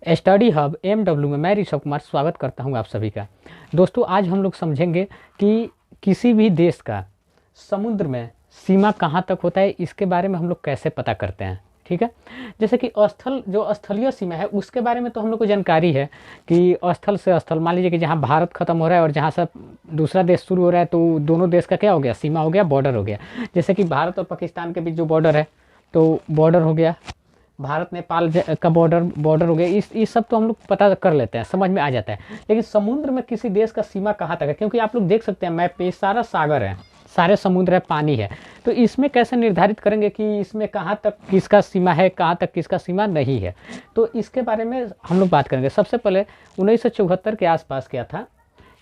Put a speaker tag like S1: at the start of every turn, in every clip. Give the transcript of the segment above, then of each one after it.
S1: Study hub MW में मैं ऋषभ कुमार स्वागत करता हूं आप सभी का। दोस्तों, आज हम लोग समझेंगे कि किसी भी देश का समुद्र में सीमा कहां तक होता है, इसके बारे में हम लोग कैसे पता करते हैं। ठीक है, जैसे कि स्थलीय सीमा है उसके बारे में तो हम लोग को जानकारी है कि स्थल से स्थल, मान लीजिए कि जहां भारत खत्म हो रहा है और जहां से दूसरा देश शुरू हो रहा है तो दोनों देश का क्या हो गया, सीमा हो गया, बॉर्डर हो गया। जैसे कि भारत और पाकिस्तान के बीच जो बॉर्डर है तो बॉर्डर हो गया, भारत नेपाल का बॉर्डर हो गया। इस सब तो हम लोग पता कर लेते हैं, समझ में आ जाता है। लेकिन समुद्र में किसी देश का सीमा कहाँ तक है, क्योंकि आप लोग देख सकते हैं मैप पे सारा सागर है, सारे समुद्र है, पानी है। तो इसमें कैसे निर्धारित करेंगे कि इसमें कहाँ तक किसका सीमा है, कहाँ तक किसका सीमा नहीं है। तो इसके बारे में हम लोग बात करेंगे। सबसे पहले 1974 के आसपास क्या था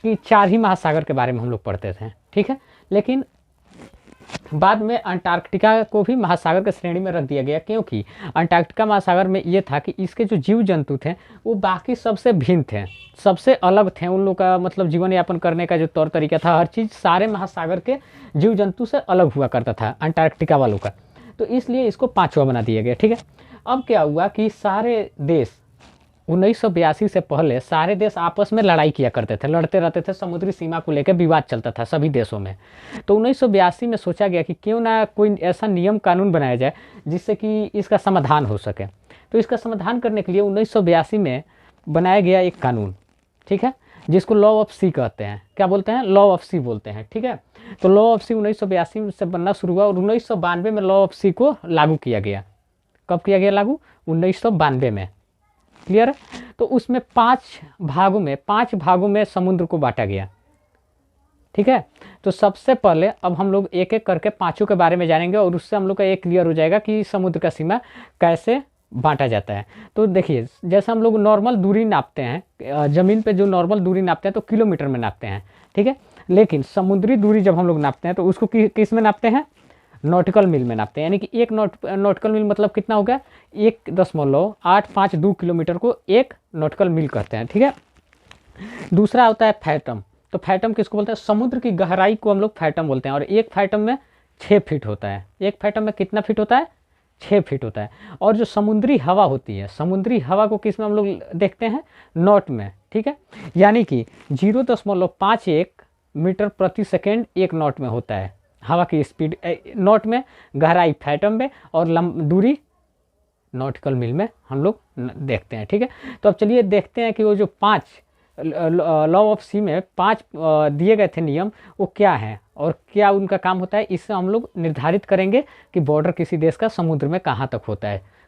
S1: कि 4 ही महासागर के बारे में हम लोग पढ़ते थे। ठीक है, लेकिन बाद में अंटार्कटिका को भी महासागर की श्रेणी में रख दिया गया, क्योंकि अंटार्कटिका महासागर में ये था कि इसके जो जीव जंतु थे वो बाकी सबसे भिन्न थे, सबसे अलग थे। उन लोग का मतलब जीवन यापन करने का जो तौर तरीका था, हर चीज़ सारे महासागर के जीव जंतु से अलग हुआ करता था अंटार्कटिका वालों का। तो इसलिए इसको 5वां बना दिया गया। ठीक है, अब क्या हुआ कि सारे देश 1982 से पहले सारे देश आपस में लड़ाई किया करते थे, लड़ते रहते थे, समुद्री सीमा को लेकर विवाद चलता था सभी देशों में। तो 1982 में सोचा गया कि क्यों ना कोई ऐसा नियम कानून बनाया जाए जिससे कि इसका समाधान हो सके। तो इसका समाधान करने के लिए 1982 में बनाया गया एक कानून, ठीक है, जिसको लॉ ऑफ सी कहते हैं। क्या बोलते हैं? लॉ ऑफ सी बोलते हैं। ठीक है, तो लॉ ऑफ सी 1982 से बनना शुरू हुआ और 1992 में लॉ ऑफ सी को लागू किया गया। कब किया गया लागू? 1992 में। क्लियर है? तो उसमें 5 भागों में समुद्र को बांटा गया। ठीक है, तो सबसे पहले अब हम लोग एक एक करके 5 के बारे में जानेंगे और उससे हम लोग का एक क्लियर हो जाएगा कि समुद्र का सीमा कैसे बांटा जाता है। तो देखिए, जैसे हम लोग नॉर्मल दूरी नापते हैं, ज़मीन पे जो नॉर्मल दूरी नापते हैं तो किलोमीटर में नापते हैं। ठीक है, लेकिन समुद्री दूरी जब हम लोग नापते हैं तो उसको किस में नापते हैं? नॉटिकल मील में नापते हैं। यानी कि एक नॉटिकल मील मतलब कितना हो गया? 1.852 किलोमीटर को 1 नॉटिकल मील कहते हैं। ठीक है, दूसरा होता है फैटम। तो फैटम किसको बोलते हैं? समुद्र की गहराई को हम लोग फैटम बोलते हैं। और एक फैटम में 6 फीट होता है। एक फैटम में कितना फीट होता है? 6 फीट होता है। और जो समुद्री हवा होती है, समुद्री हवा को किस में हम लोग देखते हैं? नॉट में। ठीक है, यानी कि 0.51 मीटर प्रति सेकेंड 1 नॉट में होता है हवा की स्पीड, नॉट में, गहराई फैटम में, और दूरी नॉटिकल मील में हम लोग देखते हैं। ठीक है, तो अब चलिए देखते हैं कि वो जो 5 लॉ ऑफ सी में 5 दिए गए थे नियम, वो क्या हैं और क्या उनका काम होता है। इससे हम लोग निर्धारित करेंगे कि बॉर्डर किसी देश का समुद्र में कहाँ तक होता है।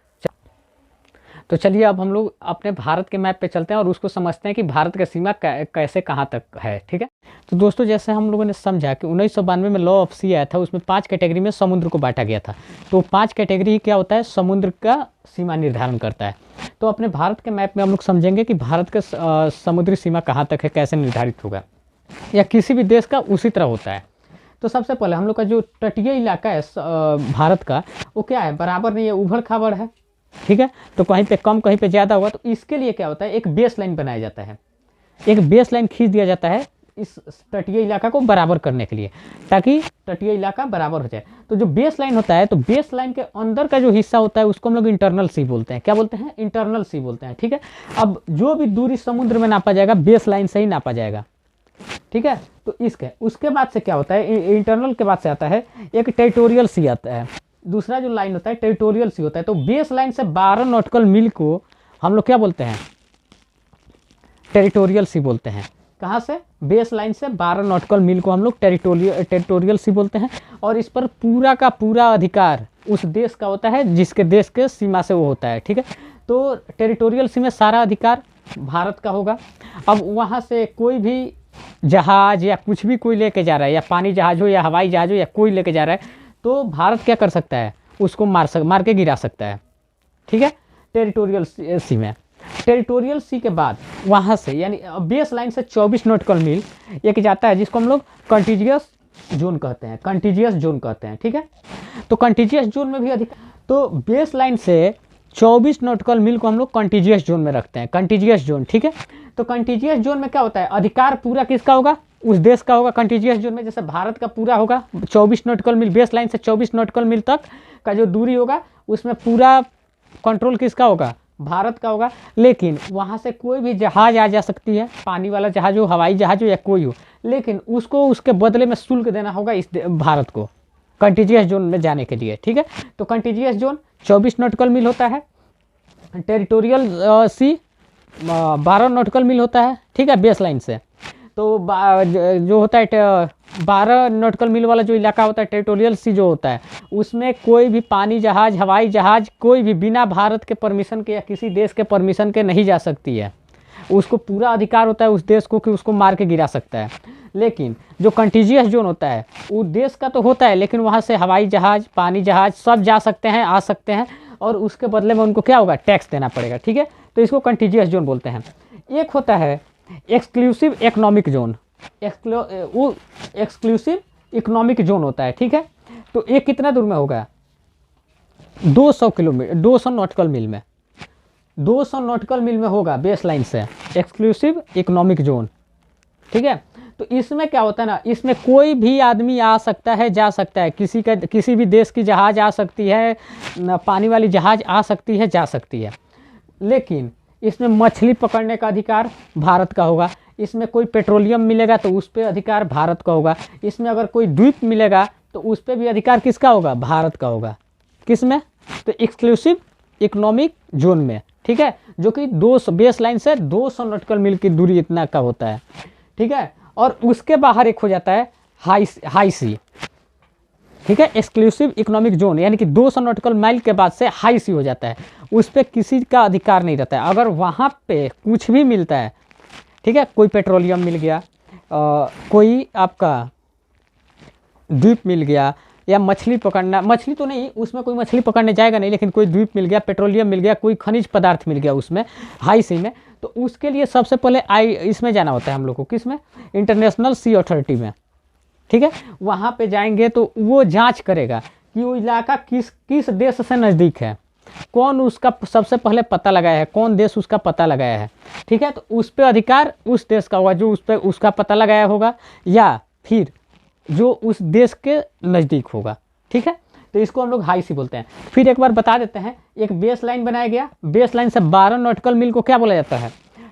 S1: तो चलिए अब हम लोग अपने भारत के मैप पे चलते हैं और उसको समझते हैं कि भारत का सीमा कैसे कहाँ तक है। ठीक है, तो दोस्तों, जैसे हम लोगों ने समझा कि 1992 में लॉ ऑफ सी आया था, उसमें 5 कैटेगरी में समुद्र को बांटा गया था। तो 5 कैटेगरी क्या होता है? समुद्र का सीमा निर्धारण करता है। तो अपने भारत के मैप में हम लोग समझेंगे कि भारत का समुद्री सीमा कहाँ तक है, कैसे निर्धारित होगा, या किसी भी देश का उसी तरह होता है। तो सबसे पहले हम लोग का जो तटीय इलाका है भारत का, वो क्या है? बराबर नहीं है, उबड़ खाबड़ है। ठीक है, तो कहीं पे कम कहीं पे ज़्यादा होगा। तो इसके लिए क्या होता है? एक बेस लाइन बनाया जाता है, एक बेस लाइन खींच दिया जाता है इस तटीय इलाका को बराबर करने के लिए, ताकि तटीय इलाका बराबर हो जाए। तो जो बेस लाइन होता है, तो बेस लाइन के अंदर का जो हिस्सा होता है उसको हम लोग इंटरनल सी बोलते हैं। क्या बोलते हैं? इंटरनल सी बोलते हैं। ठीक है, अब जो भी दूरी समुद्र में नापा जाएगा बेस लाइन से ही नापा जाएगा। ठीक है, तो उसके बाद से क्या होता है? इंटरनल के बाद से आता है एक टेरिटोरियल सी आता है। दूसरा जो लाइन होता है टेरिटोरियल सी होता है। तो बेस लाइन से 12 नॉटिकल मील को हम लोग क्या बोलते हैं? टेरिटोरियल सी बोलते हैं। कहाँ से? बेस लाइन से 12 नॉटिकल मील को हम लोग टेरिटोरियल सी बोलते हैं। और इस पर पूरा का पूरा अधिकार उस देश का होता है जिसके देश के सीमा से वो होता है। ठीक है, तो टेरिटोरियल सी में सारा अधिकार भारत का होगा। अब वहाँ से कोई भी जहाज या कुछ भी कोई लेके जा रहा है, या पानी जहाज हो या हवाई जहाज हो या कोई लेके जा रहा है, तो भारत क्या कर सकता है? उसको मार के गिरा सकता है। ठीक है, टेरिटोरियल सी में। टेरिटोरियल सी के बाद वहाँ से यानी बेस लाइन से 24 नॉटिकल मील एक जाता है जिसको हम लोग कंटीजियस जोन कहते हैं। कंटीजियस जोन कहते हैं। ठीक है, तो कंटीजियस जोन में भी अधिक, तो बेस लाइन से 24 नॉटिकल मील को हम लोग कंटीजियस जोन में रखते हैं। Contiguous zone. ठीक है, तो कंटीजियस जोन में क्या होता है? अधिकार पूरा किसका होगा? उस देश का होगा। कंटीजियस जोन में जैसे भारत का पूरा होगा 24 नॉटिकल मील, बेस लाइन से 24 नॉटिकल मील तक का जो दूरी होगा उसमें पूरा कंट्रोल किसका होगा? भारत का होगा, लेकिन वहाँ से कोई भी जहाज़ आ जा सकती है, पानी वाला जहाज हो, हवाई जहाज हो या कोई हो, लेकिन उसको उसके बदले में शुल्क देना होगा इस भारत को कंटीजियस जोन में जाने के लिए। ठीक है, तो कंटीजियस जोन 24 नॉटिकल मील होता है, टेरिटोरियल सी 12 नॉटिकल मील होता है। ठीक है, बेस लाइन से तो जो होता है 12 नॉटिकल मील वाला जो इलाका होता है टेरिटोरियल सी जो होता है, उसमें कोई भी पानी जहाज, हवाई जहाज कोई भी बिना भारत के परमिशन के या किसी देश के परमिशन के नहीं जा सकती है। उसको पूरा अधिकार होता है उस देश को कि उसको मार के गिरा सकता है। लेकिन जो कंटीजियस जोन होता है वो देश का तो होता है, लेकिन वहाँ से हवाई जहाज, पानी जहाज सब जा सकते हैं, आ सकते हैं, और उसके बदले में उनको क्या होगा, टैक्स देना पड़ेगा। ठीक है, तो इसको कंटीजियस जोन बोलते हैं। एक होता है एक्सक्लूसिव इकोनॉमिक जोन, वो एक्सक्लूसिव इकोनॉमिक जोन होता है। ठीक है, तो ये कितना दूर में होगा, 200 किलोमीटर, 200 नॉटिकल मील में, 200 नॉटिकल मील में होगा बेस लाइन से एक्सक्लूसिव इकोनॉमिक जोन। ठीक है, तो इसमें क्या होता है ना, इसमें कोई भी आदमी आ सकता है, जा सकता है, किसी भी देश की जहाज आ सकती है, पानी वाली जहाज आ सकती है, जा सकती है, लेकिन इसमें मछली पकड़ने का अधिकार भारत का होगा। इसमें कोई पेट्रोलियम मिलेगा तो उस पर अधिकार भारत का होगा। इसमें अगर कोई द्वीप मिलेगा तो उस पर भी अधिकार किसका होगा, भारत का होगा। किस में, तो एक्सक्लूसिव इकोनॉमिक जोन में। ठीक है, जो कि 200 बेस लाइन से 200 नॉटिकल मील की दूरी इतना का होता है। ठीक है, और उसके बाहर एक हो जाता है हाई सी। ठीक है, एक्सक्लूसिव इकोनॉमिक जोन यानी कि 200 नॉटिकल माइल के बाद से हाई सी हो जाता है, उस पर किसी का अधिकार नहीं रहता है। अगर वहाँ पे कुछ भी मिलता है, ठीक है, कोई पेट्रोलियम मिल गया, कोई आपका द्वीप मिल गया, या मछली पकड़ना, मछली तो नहीं, उसमें कोई मछली पकड़ने जाएगा नहीं, लेकिन कोई द्वीप मिल गया, पेट्रोलियम मिल गया, कोई खनिज पदार्थ मिल गया उसमें हाई सी में, तो उसके लिए सबसे पहले इसमें जाना होता है हम लोग को, किस में, इंटरनेशनल सी अथॉरिटी में। ठीक है, वहाँ पे जाएंगे तो वो जांच करेगा कि वो इलाका किस देश से नज़दीक है, कौन उसका सबसे पहले पता लगाया है, कौन देश उसका पता लगाया है। ठीक है, तो उस पर अधिकार उस देश का होगा जो उस पर उसका पता लगाया होगा, या फिर जो उस देश के नज़दीक होगा। ठीक है, तो इसको हम लोग हाई सी बोलते हैं। फिर एक बार बता देते हैं, एक बेस लाइन बनाया गया, बेस लाइन से 12 नॉटिकल मील को क्या बोला जाता है,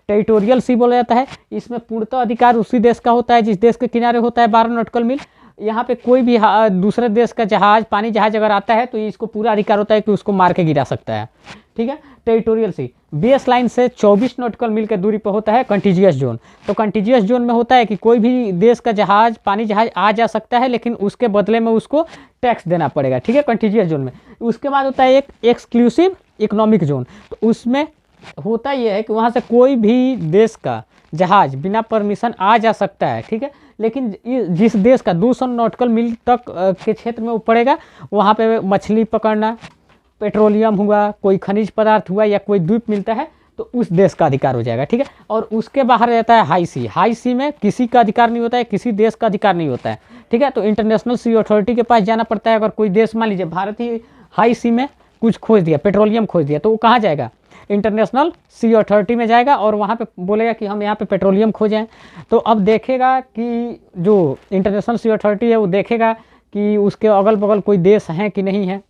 S1: टेरिटोरियल सी बोला जाता है। इसमें पूर्णतः अधिकार उसी देश का होता है जिस देश के किनारे होता है 12 नॉटिकल मील। यहाँ पे कोई भी दूसरे देश का जहाज, पानी जहाज अगर आता है तो इसको पूरा अधिकार होता है कि उसको मार के गिरा सकता है। ठीक है, टेरिटोरियल सी बेस लाइन से 24 नॉटिकल मील के दूरी पर होता है कंटीजियस जोन। तो कंटीजियस जोन में होता है कि कोई भी देश का जहाज, पानी जहाज आ जा सकता है, लेकिन उसके बदले में उसको टैक्स देना पड़ेगा। ठीक है, कंटीजियस जोन में। उसके बाद होता है एक एक्सक्लूसिव इकोनॉमिक जोन। तो उसमें होता यह है कि वहाँ से कोई भी देश का जहाज बिना परमिशन आ जा सकता है। ठीक है, लेकिन जिस देश का 200 नॉटिकल मील तक के क्षेत्र में वो पड़ेगा, वहाँ पे मछली पकड़ना, पेट्रोलियम हुआ, कोई खनिज पदार्थ हुआ, या कोई द्वीप मिलता है तो उस देश का अधिकार हो जाएगा। ठीक है, और उसके बाहर रहता है हाई सी। हाई सी में किसी का अधिकार नहीं होता है, किसी देश का अधिकार नहीं होता है। ठीक है, तो इंटरनेशनल सी अथॉरिटी के पास जाना पड़ता है। अगर कोई देश, मान लीजिए भारत ही हाई सी में कुछ खोज दिया, पेट्रोलियम खोज दिया, तो वो कहाँ जाएगा, इंटरनेशनल सी अथॉरिटी में जाएगा, और वहाँ पे बोलेगा कि हम यहाँ पे पेट्रोलियम खोजें। तो अब देखेगा कि जो इंटरनेशनल सी अथॉरिटी है वो देखेगा कि उसके अगल बगल कोई देश हैं कि नहीं है।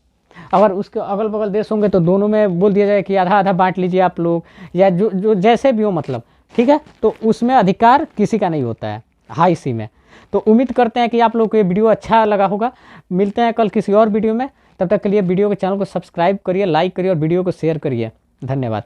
S1: अगर उसके अगल बगल देश होंगे तो दोनों में बोल दिया जाए कि आधा आधा बांट लीजिए आप लोग, या जो जैसे भी हो, मतलब। ठीक है, तो उसमें अधिकार किसी का नहीं होता है हाई सी में। तो उम्मीद करते हैं कि आप लोग को ये वीडियो अच्छा लगा होगा। मिलते हैं कल किसी और वीडियो में, तब तक के लिए वीडियो के चैनल को सब्सक्राइब करिए, लाइक करिए और वीडियो को शेयर करिए। धन्यवाद।